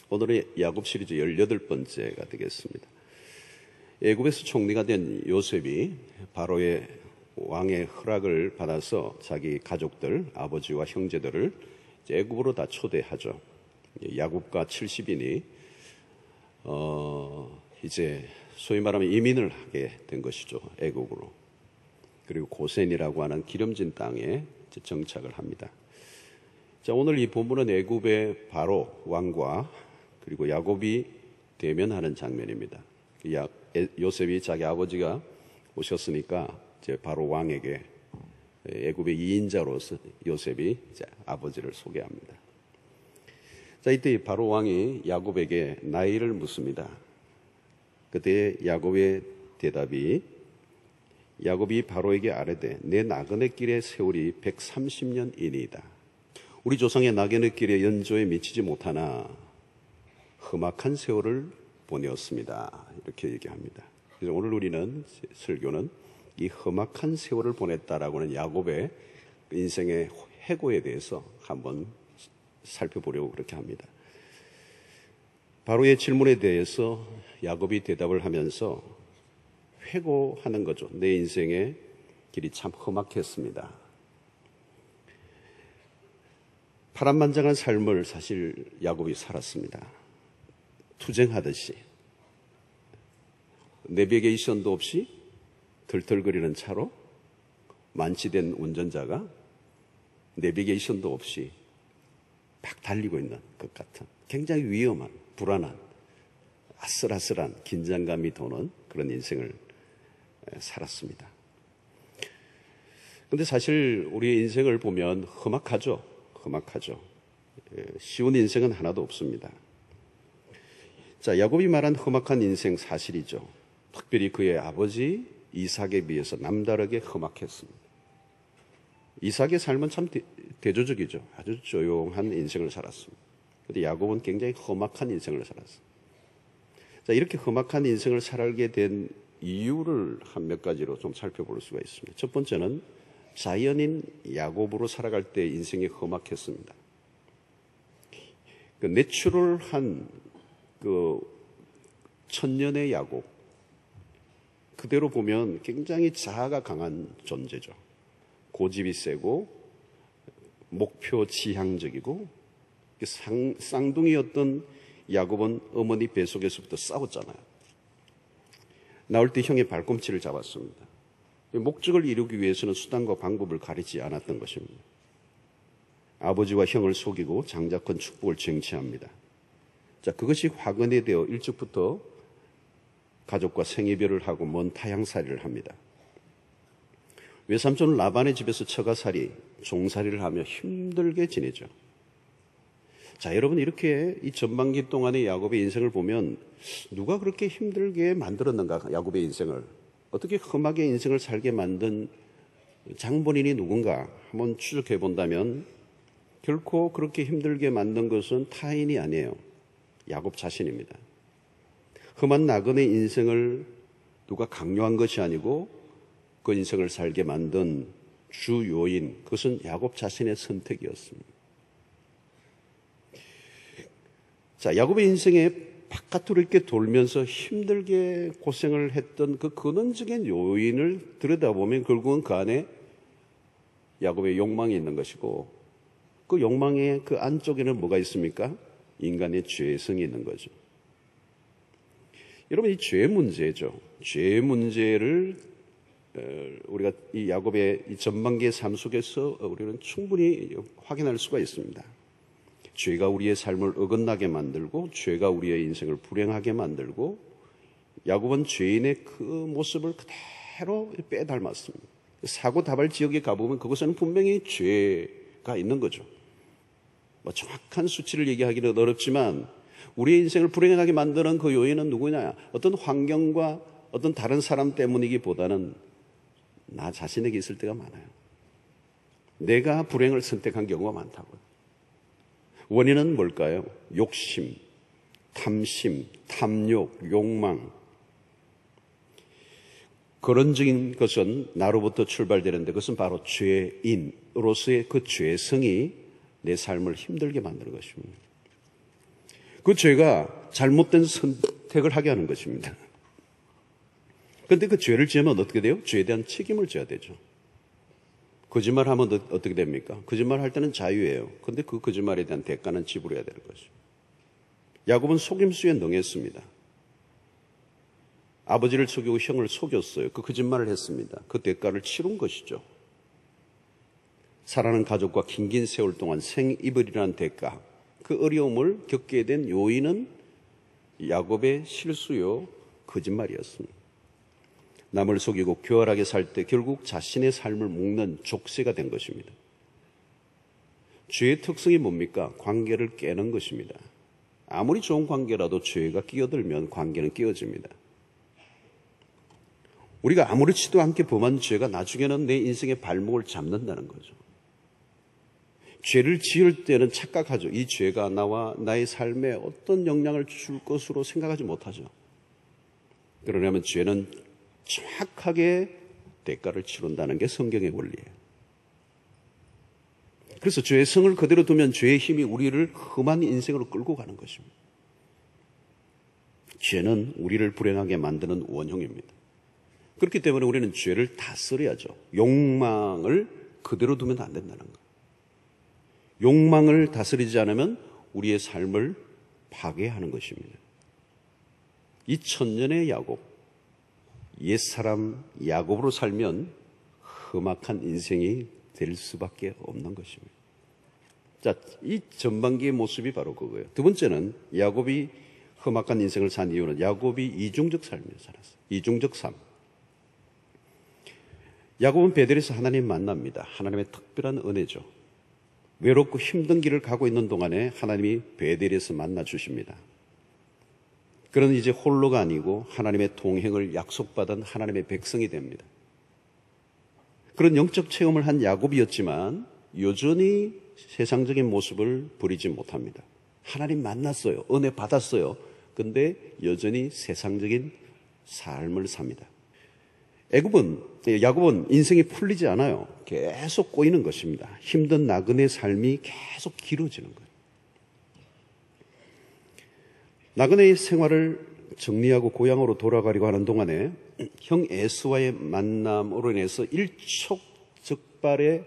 오늘의 야곱 시리즈 18번째가 되겠습니다. 애굽에서 총리가 된 요셉이 바로의 왕의 허락을 받아서 자기 가족들, 아버지와 형제들을 애굽으로 다 초대하죠. 야곱과 70인이 이제 소위 말하면 이민을 하게 된 것이죠. 애굽으로. 그리고 고센이라고 하는 기름진 땅에 정착을 합니다. 자, 오늘 이 본문은 애굽의 바로 왕과 그리고 야곱이 대면하는 장면입니다. 요셉이 자기 아버지가 오셨으니까 이제 바로 왕에게 애굽의 2인자로서 요셉이 아버지를 소개합니다. 자, 이때 바로 왕이 야곱에게 나이를 묻습니다. 그때 야곱의 대답이 야곱이 바로에게 아뢰되 내 나그네 길의 세월이 130년이니이다. 우리 조상의 나그네 길의 연조에 미치지 못하나 험악한 세월을 보내었습니다. 이렇게 얘기합니다. 그래서 오늘 우리는 설교는 이 험악한 세월을 보냈다라고 하는 야곱의 인생의 해고에 대해서 한번 살펴보려고 그렇게 합니다. 바로의 질문에 대해서 야곱이 대답을 하면서 회고하는 거죠. 내 인생의 길이 참 험악했습니다. 파란만장한 삶을 사실 야곱이 살았습니다. 투쟁하듯이 내비게이션도 없이 덜덜거리는 차로 만취된 운전자가 내비게이션도 없이 막 달리고 있는 것 같은 굉장히 위험한, 불안한, 아슬아슬한 긴장감이 도는 그런 인생을 살았습니다. 그런데 사실 우리의 인생을 보면 험악하죠. 쉬운 인생은 하나도 없습니다. 자, 야곱이 말한 험악한 인생 사실이죠. 특별히 그의 아버지 이삭에 비해서 남다르게 험악했습니다. 이삭의 삶은 참 대조적이죠. 아주 조용한 인생을 살았습니다. 그런데 야곱은 굉장히 험악한 인생을 살았습니다. 자, 이렇게 험악한 인생을 살게 된 이유를 한 몇 가지로 좀 살펴볼 수가 있습니다. 첫 번째는 자연인 야곱으로 살아갈 때 인생이 험악했습니다. 그 내추럴한 그 천년의 야곱, 그대로 보면 굉장히 자아가 강한 존재죠. 고집이 세고 목표 지향적이고 쌍둥이였던 야곱은 어머니 뱃속에서부터 싸웠잖아요. 나올 때 형의 발꿈치를 잡았습니다. 목적을 이루기 위해서는 수단과 방법을 가리지 않았던 것입니다. 아버지와 형을 속이고 장자권 축복을 쟁취합니다. 자, 그것이 화근이 되어 일찍부터 가족과 생이별을 하고 먼 타향살이를 합니다. 외삼촌 라반의 집에서 처가살이, 종살이를 하며 힘들게 지내죠. 자, 여러분, 이렇게 이 전반기 동안의 야곱의 인생을 보면 누가 그렇게 힘들게 만들었는가? 야곱의 인생을 어떻게 험하게 인생을 살게 만든 장본인이 누군가 한번 추적해 본다면 결코 그렇게 힘들게 만든 것은 타인이 아니에요. 야곱 자신입니다. 험한 나그네 인생을 누가 강요한 것이 아니고 그 인생을 살게 만든 주 요인, 그것은 야곱 자신의 선택이었습니다. 자, 야곱의 인생에 바깥으로 이렇게 돌면서 힘들게 고생을 했던 그 근원적인 요인을 들여다보면 결국은 그 안에 야곱의 욕망이 있는 것이고, 그 욕망의 그 안쪽에는 뭐가 있습니까? 인간의 죄성이 있는 거죠. 여러분, 이 죄 문제죠. 죄 문제를 우리가 이 야곱의 이 전반기의 삶 속에서 우리는 충분히 확인할 수가 있습니다. 죄가 우리의 삶을 어긋나게 만들고, 죄가 우리의 인생을 불행하게 만들고, 야곱은 죄인의 그 모습을 그대로 빼닮았습니다. 사고다발 지역에 가보면 그것에는 분명히 죄가 있는 거죠. 뭐 정확한 수치를 얘기하기는 어렵지만 우리의 인생을 불행하게 만드는 그 요인은 누구냐? 어떤 환경과 어떤 다른 사람 때문이기보다는 나 자신에게 있을 때가 많아요. 내가 불행을 선택한 경우가 많다고요. 원인은 뭘까요? 욕심, 탐심, 탐욕, 욕망. 근원적인 것은 나로부터 출발되는데 그것은 바로 죄인으로서의 그 죄성이 내 삶을 힘들게 만드는 것입니다. 그 죄가 잘못된 선택을 하게 하는 것입니다. 그런데 그 죄를 지으면 어떻게 돼요? 죄에 대한 책임을 져야 되죠. 거짓말하면 어떻게 됩니까? 거짓말할 때는 자유예요. 그런데 그 거짓말에 대한 대가는 지불해야 되는 것이죠. 야곱은 속임수에 능했습니다. 아버지를 속이고 형을 속였어요. 그 거짓말을 했습니다. 그 대가를 치른 것이죠. 사랑하는 가족과 긴긴 세월 동안 생이별이라는 대가, 그 어려움을 겪게 된 요인은 야곱의 실수요, 거짓말이었습니다. 남을 속이고 교활하게 살 때 결국 자신의 삶을 묶는 족쇄가 된 것입니다. 죄의 특성이 뭡니까? 관계를 깨는 것입니다. 아무리 좋은 관계라도 죄가 끼어들면 관계는 깨어집니다. 우리가 아무렇지도 않게 범한 죄가 나중에는 내 인생의 발목을 잡는다는 거죠. 죄를 지을 때는 착각하죠. 이 죄가 나와 나의 삶에 어떤 영향을 줄 것으로 생각하지 못하죠. 그러려면 죄는 정확하게 대가를 치른다는 게 성경의 원리예요. 그래서 죄의 성을 그대로 두면 죄의 힘이 우리를 험한 인생으로 끌고 가는 것입니다. 죄는 우리를 불행하게 만드는 원흉입니다. 그렇기 때문에 우리는 죄를 다스려야죠. 욕망을 그대로 두면 안 된다는 거예요. 욕망을 다스리지 않으면 우리의 삶을 파괴하는 것입니다. 이 천년의 야곱, 옛사람 야곱으로 살면 험악한 인생이 될 수밖에 없는 것입니다. 자, 이 전반기의 모습이 바로 그거예요. 두 번째는 야곱이 험악한 인생을 산 이유는 야곱이 이중적 삶을 살았어요. 이중적 삶. 야곱은 베델에서 하나님 만납니다. 하나님의 특별한 은혜죠. 외롭고 힘든 길을 가고 있는 동안에 하나님이 베델에서 만나 주십니다. 그는 이제 홀로가 아니고 하나님의 동행을 약속받은 하나님의 백성이 됩니다. 그런 영적 체험을 한 야곱이었지만 여전히 세상적인 모습을 버리지 못합니다. 하나님 만났어요. 은혜 받았어요. 근데 여전히 세상적인 삶을 삽니다. 야곱은 인생이 풀리지 않아요. 계속 꼬이는 것입니다. 힘든 나그네 삶이 계속 길어지는 거예요. 나그네의 생활을 정리하고 고향으로 돌아가려고 하는 동안에 형 에스와의 만남으로 인해서 일촉즉발의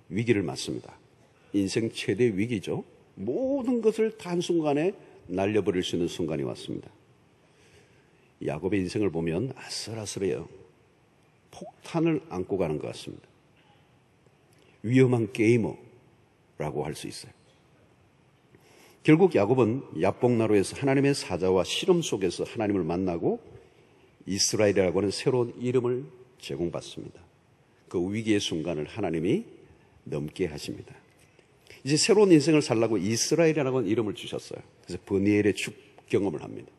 위기를 맞습니다. 인생 최대 위기죠. 모든 것을 한순간에 날려버릴 수 있는 순간이 왔습니다. 야곱의 인생을 보면 아슬아슬해요. 폭탄을 안고 가는 것 같습니다. 위험한 게이머라고 할 수 있어요. 결국 야곱은 야복나루에서 하나님의 사자와 실험 속에서 하나님을 만나고 이스라엘이라고 하는 새로운 이름을 제공받습니다. 그 위기의 순간을 하나님이 넘게 하십니다. 이제 새로운 인생을 살라고 이스라엘이라고 하는 이름을 주셨어요. 그래서 버니엘의 축경험을 합니다.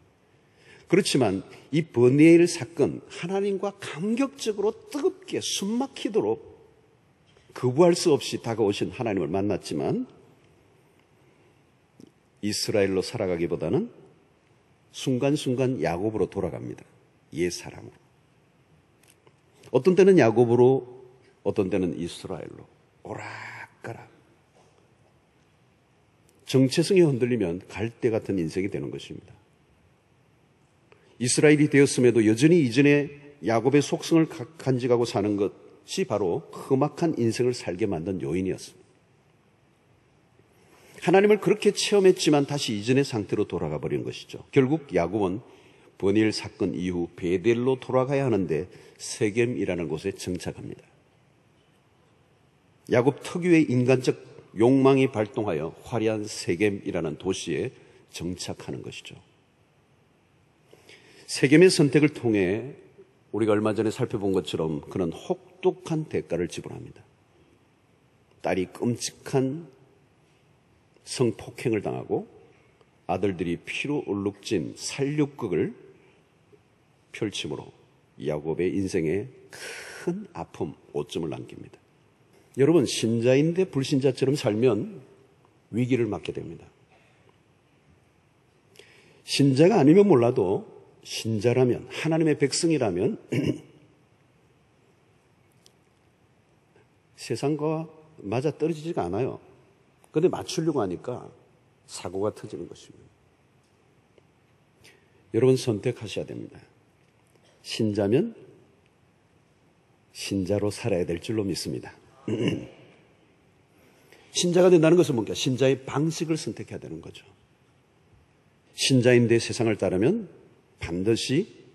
그렇지만 이 버니엘 사건, 하나님과 감격적으로 뜨겁게 숨막히도록 거부할 수 없이 다가오신 하나님을 만났지만 이스라엘로 살아가기보다는 순간순간 야곱으로 돌아갑니다. 옛 사람으로. 어떤 때는 야곱으로, 어떤 때는 이스라엘로 오락가락. 정체성이 흔들리면 갈대 같은 인생이 되는 것입니다. 이스라엘이 되었음에도 여전히 이전에 야곱의 속성을 간직하고 사는 것이 바로 험악한 인생을 살게 만든 요인이었습니다. 하나님을 그렇게 체험했지만 다시 이전의 상태로 돌아가 버린 것이죠. 결국 야곱은 버니엘 사건 이후 베델로 돌아가야 하는데 세겜이라는 곳에 정착합니다. 야곱 특유의 인간적 욕망이 발동하여 화려한 세겜이라는 도시에 정착하는 것이죠. 세겜의 선택을 통해 우리가 얼마 전에 살펴본 것처럼 그는 혹독한 대가를 지불합니다. 딸이 끔찍한 성폭행을 당하고 아들들이 피로 얼룩진 살육극을 펼침으로 야곱의 인생에 큰 아픔, 오점을 남깁니다. 여러분, 신자인데 불신자처럼 살면 위기를 맞게 됩니다. 신자가 아니면 몰라도 신자라면, 하나님의 백성이라면 세상과 맞아 떨어지지가 않아요. 그런데 맞추려고 하니까 사고가 터지는 것입니다. 여러분 선택하셔야 됩니다. 신자면 신자로 살아야 될 줄로 믿습니다. 신자가 된다는 것은 뭔가 신자의 방식을 선택해야 되는 거죠. 신자인데 세상을 따르면 반드시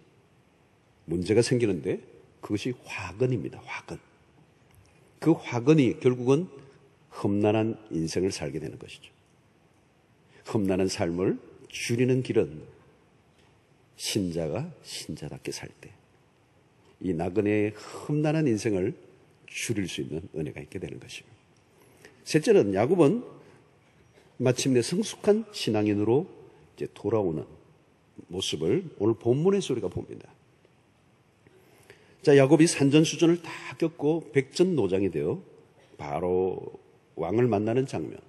문제가 생기는데 그것이 화근입니다. 화근. 그 화근이 결국은 험난한 인생을 살게 되는 것이죠. 험난한 삶을 줄이는 길은 신자가 신자답게 살 때 이 나그네의 험난한 인생을 줄일 수 있는 은혜가 있게 되는 것입니다. 셋째는 야곱은 마침내 성숙한 신앙인으로 이제 돌아오는 모습을 오늘 본문에서 우리가 봅니다. 자, 야곱이 산전수전을 다 겪고 백전노장이 되어 바로 왕을 만나는 장면.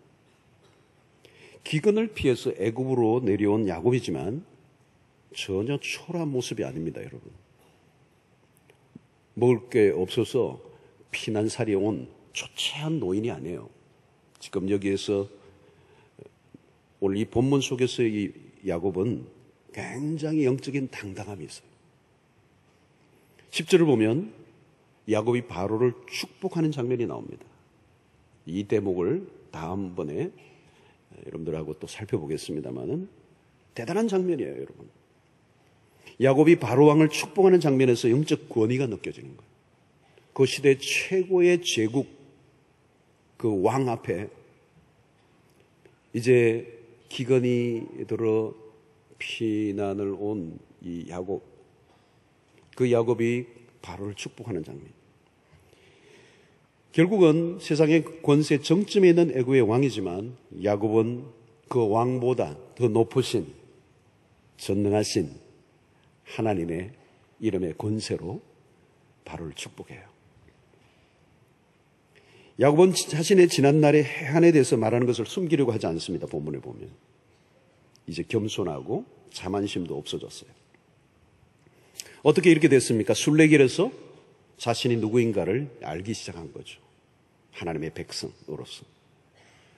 기근을 피해서 애굽으로 내려온 야곱이지만 전혀 초라한 모습이 아닙니다, 여러분. 먹을 게 없어서 피난살이에 온 초췌한 노인이 아니에요. 지금 여기에서 오늘 이 본문 속에서 이 야곱은 굉장히 영적인 당당함이 있어요. 10절을 보면 야곱이 바로를 축복하는 장면이 나옵니다. 이 대목을 다음번에 여러분들하고 또 살펴보겠습니다만은 대단한 장면이에요, 여러분. 야곱이 바로 왕을 축복하는 장면에서 영적 권위가 느껴지는 거예요. 그 시대 최고의 제국 그 왕 앞에 이제 기근이 들어 피난을 온 이 야곱, 그 야곱이 바로를 축복하는 장면. 결국은 세상의 권세 정점에 있는 애굽의 왕이지만 야곱은 그 왕보다 더 높으신 전능하신 하나님의 이름의 권세로 바로를 축복해요. 야곱은 자신의 지난날의 해안에 대해서 말하는 것을 숨기려고 하지 않습니다. 본문에 보면 이제 겸손하고 자만심도 없어졌어요. 어떻게 이렇게 됐습니까? 순례길에서 자신이 누구인가를 알기 시작한 거죠. 하나님의 백성으로서.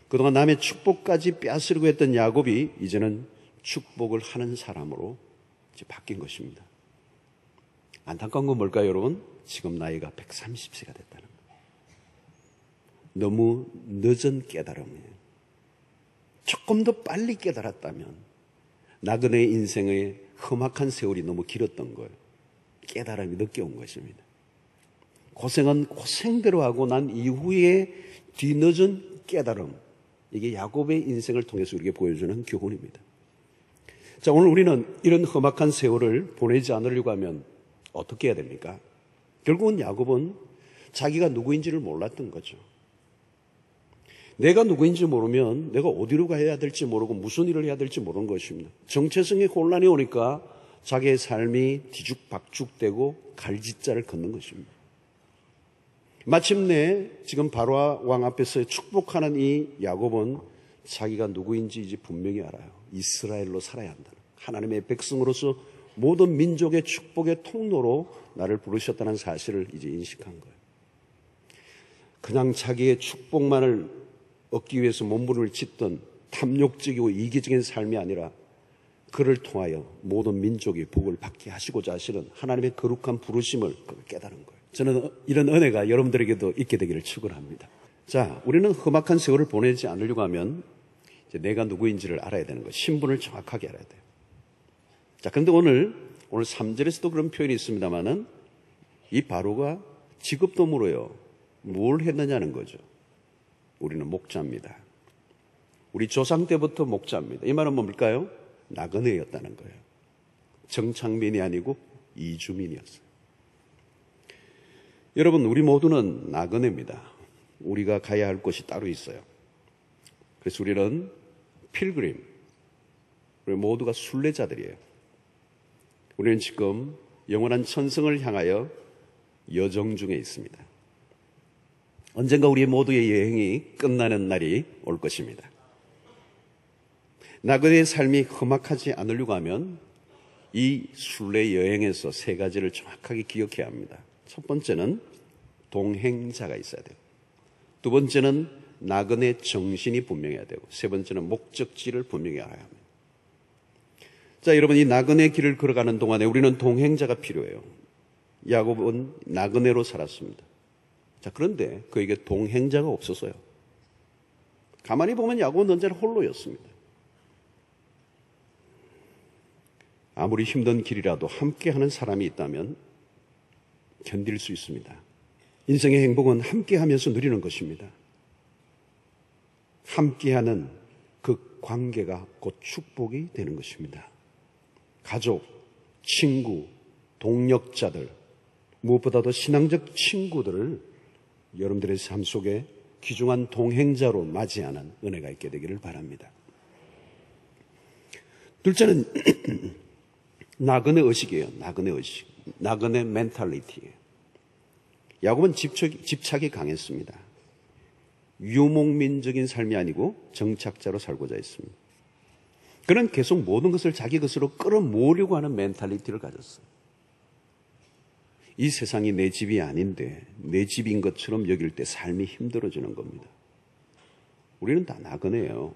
그동안 남의 축복까지 빼앗으려고 했던 야곱이 이제는 축복을 하는 사람으로 이제 바뀐 것입니다. 안타까운 건 뭘까요, 여러분? 지금 나이가 130세가 됐다는 거예요. 너무 늦은 깨달음이에요. 조금 더 빨리 깨달았다면 나그네의 인생의 험악한 세월이 너무 길었던 거예요. 깨달음이 늦게 온 것입니다. 고생은 고생대로 하고 난 이후에 뒤늦은 깨달음, 이게 야곱의 인생을 통해서 우리에게 보여주는 교훈입니다. 자, 오늘 우리는 이런 험악한 세월을 보내지 않으려고 하면 어떻게 해야 됩니까? 결국은 야곱은 자기가 누구인지를 몰랐던 거죠. 내가 누구인지 모르면 내가 어디로 가야 될지 모르고 무슨 일을 해야 될지 모르는 것입니다. 정체성의 혼란이 오니까 자기의 삶이 뒤죽박죽되고 갈짓자를 걷는 것입니다. 마침내 지금 바로 왕 앞에서 축복하는 이 야곱은 자기가 누구인지 이제 분명히 알아요. 이스라엘로 살아야 한다. 하나님의 백성으로서 모든 민족의 축복의 통로로 나를 부르셨다는 사실을 이제 인식한 거예요. 그냥 자기의 축복만을 얻기 위해서 몸부림을 찢던 탐욕적이고 이기적인 삶이 아니라 그를 통하여 모든 민족이 복을 받게 하시고자 하시는 하나님의 거룩한 부르심을 깨달은 거예요. 저는 이런 은혜가 여러분들에게도 있게 되기를 축원합니다. 자, 우리는 험악한 세월을 보내지 않으려고 하면 이제 내가 누구인지를 알아야 되는 거예요. 신분을 정확하게 알아야 돼요. 자, 그런데 오늘 3절에서도 그런 표현이 있습니다만은 이 바로가 직업도 물어요. 뭘 했느냐는 거죠. 우리는 목자입니다. 우리 조상 때부터 목자입니다. 이 말은 뭡니까요? 나그네였다는 거예요. 정착민이 아니고 이주민이었어요. 여러분, 우리 모두는 나그네입니다. 우리가 가야 할 곳이 따로 있어요. 그래서 우리는 필그림, 우리 모두가 순례자들이에요. 우리는 지금 영원한 천성을 향하여 여정 중에 있습니다. 언젠가 우리 모두의 여행이 끝나는 날이 올 것입니다. 나그네의 삶이 험악하지 않으려고 하면 이 순례 여행에서 세 가지를 정확하게 기억해야 합니다. 첫 번째는 동행자가 있어야 돼요. 두 번째는 나그네 정신이 분명해야 되고, 세 번째는 목적지를 분명히 알아야 합니다. 자, 여러분, 이 나그네 길을 걸어가는 동안에 우리는 동행자가 필요해요. 야곱은 나그네로 살았습니다. 자, 그런데 그에게 동행자가 없었어요. 가만히 보면 야곱은 언제나 홀로였습니다. 아무리 힘든 길이라도 함께하는 사람이 있다면 견딜 수 있습니다. 인생의 행복은 함께하면서 누리는 것입니다. 함께하는 그 관계가 곧 축복이 되는 것입니다. 가족, 친구, 동력자들, 무엇보다도 신앙적 친구들을 여러분들의 삶 속에 귀중한 동행자로 맞이하는 은혜가 있게 되기를 바랍니다. 둘째는 나그네 의식이에요. 나그네 의식. 나그네 멘탈리티예요. 야곱은 집착이 강했습니다. 유목민적인 삶이 아니고 정착자로 살고자 했습니다. 그는 계속 모든 것을 자기 것으로 끌어모으려고 하는 멘탈리티를 가졌어요. 이 세상이 내 집이 아닌데 내 집인 것처럼 여길 때 삶이 힘들어지는 겁니다. 우리는 다 나그네예요.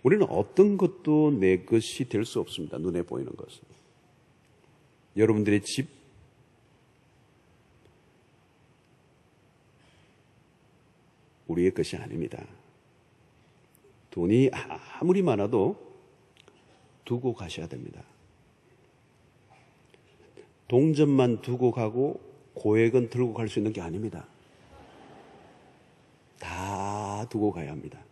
우리는 어떤 것도 내 것이 될 수 없습니다. 눈에 보이는 것은. 여러분들의 집, 우리의 것이 아닙니다. 돈이 아무리 많아도 두고 가셔야 됩니다. 동전만 두고 가고 고액은 들고 갈 수 있는 게 아닙니다. 다 두고 가야 합니다.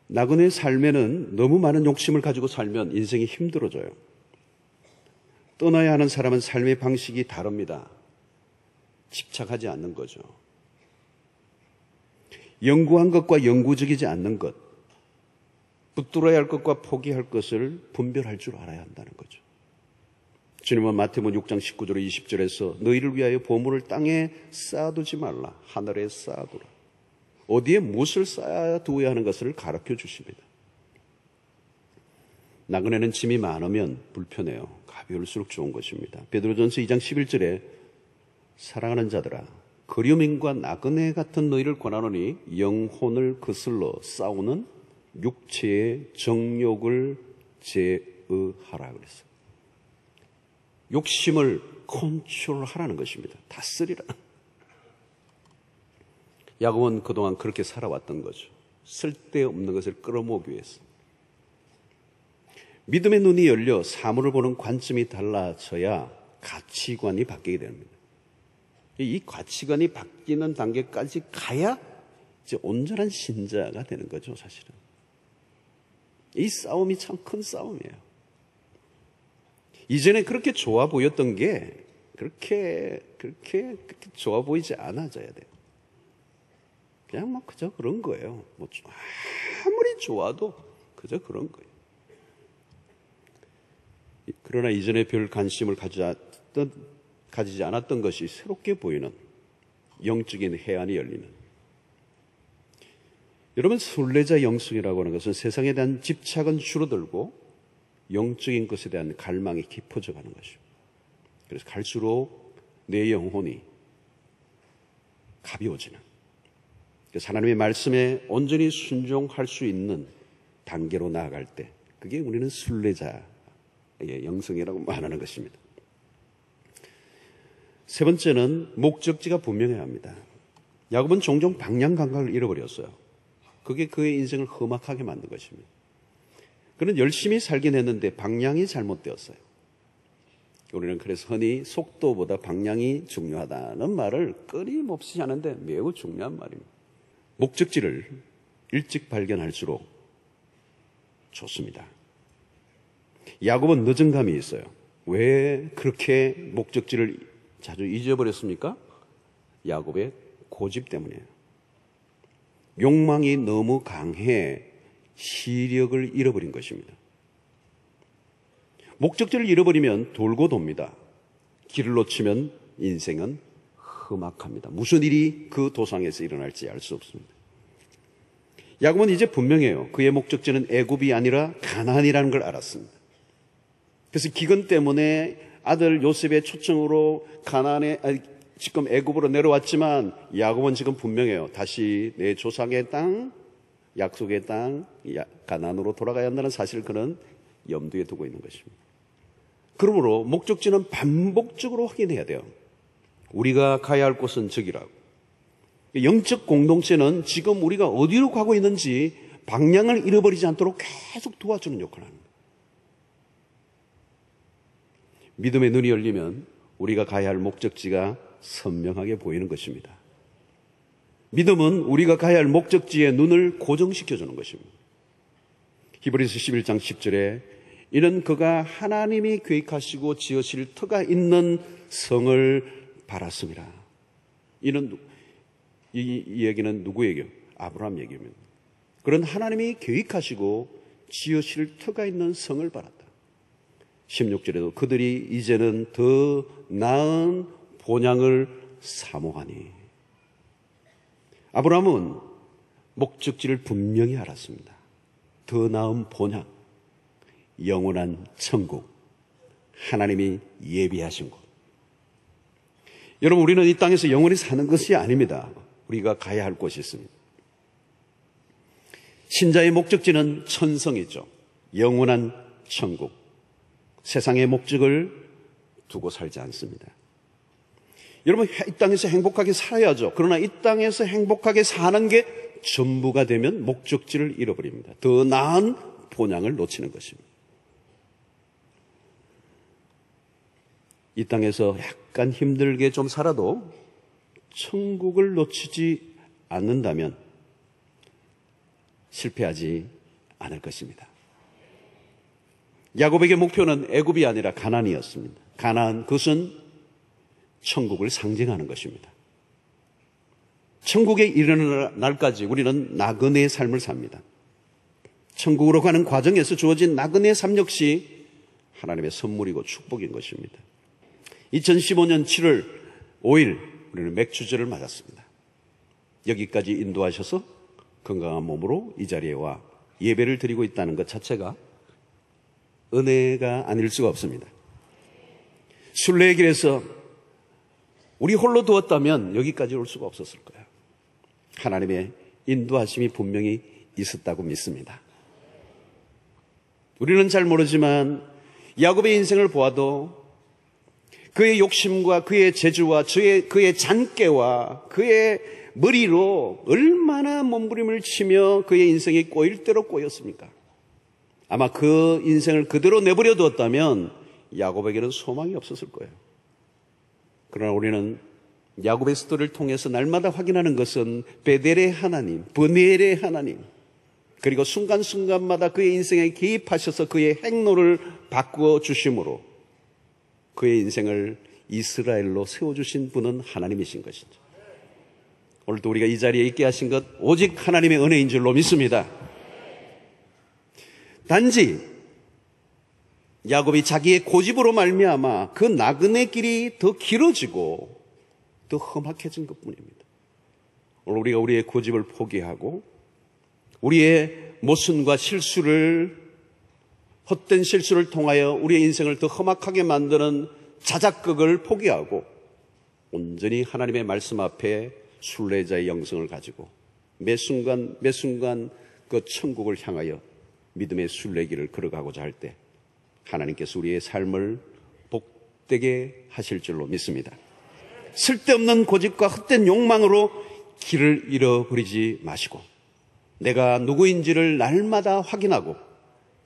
나그네의 삶에는 너무 많은 욕심을 가지고 살면 인생이 힘들어져요. 떠나야 하는 사람은 삶의 방식이 다릅니다. 집착하지 않는 거죠. 영구한 것과 영구적이지 않는 것, 붙들어야 할 것과 포기할 것을 분별할 줄 알아야 한다는 거죠. 주님은 마태복음 6장 19절 20절에서 너희를 위하여 보물을 땅에 쌓아두지 말라, 하늘에 쌓아두라. 어디에 무엇을 쌓아두어야 하는 것을 가르쳐 주십니다. 나그네는 짐이 많으면 불편해요. 가벼울수록 좋은 것입니다. 베드로전서 2장 11절에 사랑하는 자들아, 거류민과 나그네 같은 너희를 권하노니 영혼을 거슬러 싸우는 육체의 정욕을 제어하라 그랬어요. 욕심을 컨트롤하라는 것입니다. 다스리라. 야곱은 그동안 그렇게 살아왔던 거죠. 쓸데없는 것을 끌어모으기 위해서. 믿음의 눈이 열려 사물을 보는 관점이 달라져야 가치관이 바뀌게 됩니다. 이 가치관이 바뀌는 단계까지 가야 이제 온전한 신자가 되는 거죠, 사실은. 이 싸움이 참 큰 싸움이에요. 이전에 그렇게 좋아 보였던 게 그렇게 좋아 보이지 않아져야 돼요. 그냥 뭐 그저 그런 거예요. 뭐 아무리 좋아도 그저 그런 거예요. 그러나 이전에 별 관심을 가지지 않았던 것이 새롭게 보이는 영적인 해안이 열리는. 여러분, 순례자 영성이라고 하는 것은 세상에 대한 집착은 줄어들고 영적인 것에 대한 갈망이 깊어져 가는 것이죠. 그래서 갈수록 내 영혼이 가벼워지는, 그래서 하나님의 말씀에 온전히 순종할 수 있는 단계로 나아갈 때, 그게 우리는 순례자의 영성이라고 말하는 것입니다. 세 번째는 목적지가 분명해야 합니다. 야곱은 종종 방향 감각을 잃어버렸어요. 그게 그의 인생을 험악하게 만든 것입니다. 그는 열심히 살긴 했는데 방향이 잘못되었어요. 우리는 그래서 흔히 속도보다 방향이 중요하다는 말을 끊임없이 하는데 매우 중요한 말입니다. 목적지를 일찍 발견할수록 좋습니다. 야곱은 늦은 감이 있어요. 왜 그렇게 목적지를 자주 잊어버렸습니까? 야곱의 고집 때문이에요. 욕망이 너무 강해 시력을 잃어버린 것입니다. 목적지를 잃어버리면 돌고 돕니다. 길을 놓치면 인생은 험악합니다. 무슨 일이 그 도상에서 일어날지 알 수 없습니다. 야곱은 이제 분명해요. 그의 목적지는 애굽이 아니라 가나안이라는 걸 알았습니다. 그래서 기근 때문에 아들 요셉의 초청으로 지금 애굽으로 내려왔지만 야곱은 지금 분명해요. 다시 내 조상의 땅, 약속의 땅, 가나안으로 돌아가야 한다는 사실을 그는 염두에 두고 있는 것입니다. 그러므로 목적지는 반복적으로 확인해야 돼요. 우리가 가야 할 곳은 저기라고. 영적 공동체는 지금 우리가 어디로 가고 있는지 방향을 잃어버리지 않도록 계속 도와주는 역할을 합니다. 믿음의 눈이 열리면 우리가 가야 할 목적지가 선명하게 보이는 것입니다. 믿음은 우리가 가야 할 목적지에 눈을 고정시켜주는 것입니다. 히브리서 11장 10절에 이는 그가 하나님이 계획하시고 지으실 터가 있는 성을 바랐습니다. 이 얘기는 누구 얘기예요? 아브라함 얘기입니다. 그런 하나님이 계획하시고 지으실 터가 있는 성을 바랐다. 16절에도 그들이 이제는 더 나은 본향을 사모하니. 아브라함은 목적지를 분명히 알았습니다. 더 나은 본향, 영원한 천국, 하나님이 예비하신 곳. 여러분, 우리는 이 땅에서 영원히 사는 것이 아닙니다. 우리가 가야 할 곳이 있습니다. 신자의 목적지는 천성이죠. 영원한 천국. 세상의 목적을 두고 살지 않습니다. 여러분, 이 땅에서 행복하게 살아야죠. 그러나 이 땅에서 행복하게 사는 게 전부가 되면 목적지를 잃어버립니다. 더 나은 본향을 놓치는 것입니다. 이 땅에서 약간 힘들게 좀 살아도 천국을 놓치지 않는다면 실패하지 않을 것입니다. 야곱에게 목표는 애굽이 아니라 가나안이었습니다. 가나안, 그것은 천국을 상징하는 것입니다. 천국에 이르는 날까지 우리는 나그네의 삶을 삽니다. 천국으로 가는 과정에서 주어진 나그네의 삶 역시 하나님의 선물이고 축복인 것입니다. 2015년 7월 5일 우리는 맥주절을 맞았습니다. 여기까지 인도하셔서 건강한 몸으로 이 자리에 와 예배를 드리고 있다는 것 자체가 은혜가 아닐 수가 없습니다. 순례의 길에서 우리 홀로 두었다면 여기까지 올 수가 없었을 거예요. 하나님의 인도하심이 분명히 있었다고 믿습니다. 우리는 잘 모르지만 야곱의 인생을 보아도 그의 욕심과 그의 재주와 그의 잔꾀와 그의 머리로 얼마나 몸부림을 치며 그의 인생이 꼬일 대로 꼬였습니까? 아마 그 인생을 그대로 내버려 두었다면 야곱에게는 소망이 없었을 거예요. 그러나 우리는 야곱의 스토리를 통해서 날마다 확인하는 것은 베델의 하나님, 브니엘의 하나님, 그리고 순간순간마다 그의 인생에 개입하셔서 그의 행로를 바꾸어 주심으로 그의 인생을 이스라엘로 세워주신 분은 하나님이신 것이죠. 오늘도 우리가 이 자리에 있게 하신 것 오직 하나님의 은혜인 줄로 믿습니다. 단지 야곱이 자기의 고집으로 말미암아 그 나그네 길이 더 길어지고 더 험악해진 것뿐입니다. 오늘 우리가 우리의 고집을 포기하고 우리의 모순과 헛된 실수를 통하여 우리의 인생을 더 험악하게 만드는 자작극을 포기하고 온전히 하나님의 말씀 앞에 순례자의 영성을 가지고 매 순간 그 천국을 향하여 믿음의 순례길을 걸어가고자 할 때 하나님께서 우리의 삶을 복되게 하실 줄로 믿습니다. 쓸데없는 고집과 헛된 욕망으로 길을 잃어버리지 마시고 내가 누구인지를 날마다 확인하고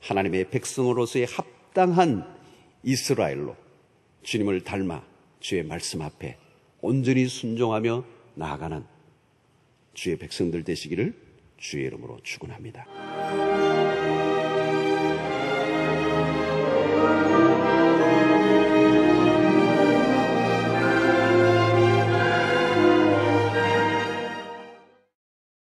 하나님의 백성으로서의 합당한 이스라엘로 주님을 닮아 주의 말씀 앞에 온전히 순종하며 나아가는 주의 백성들 되시기를 주의 이름으로 축원합니다.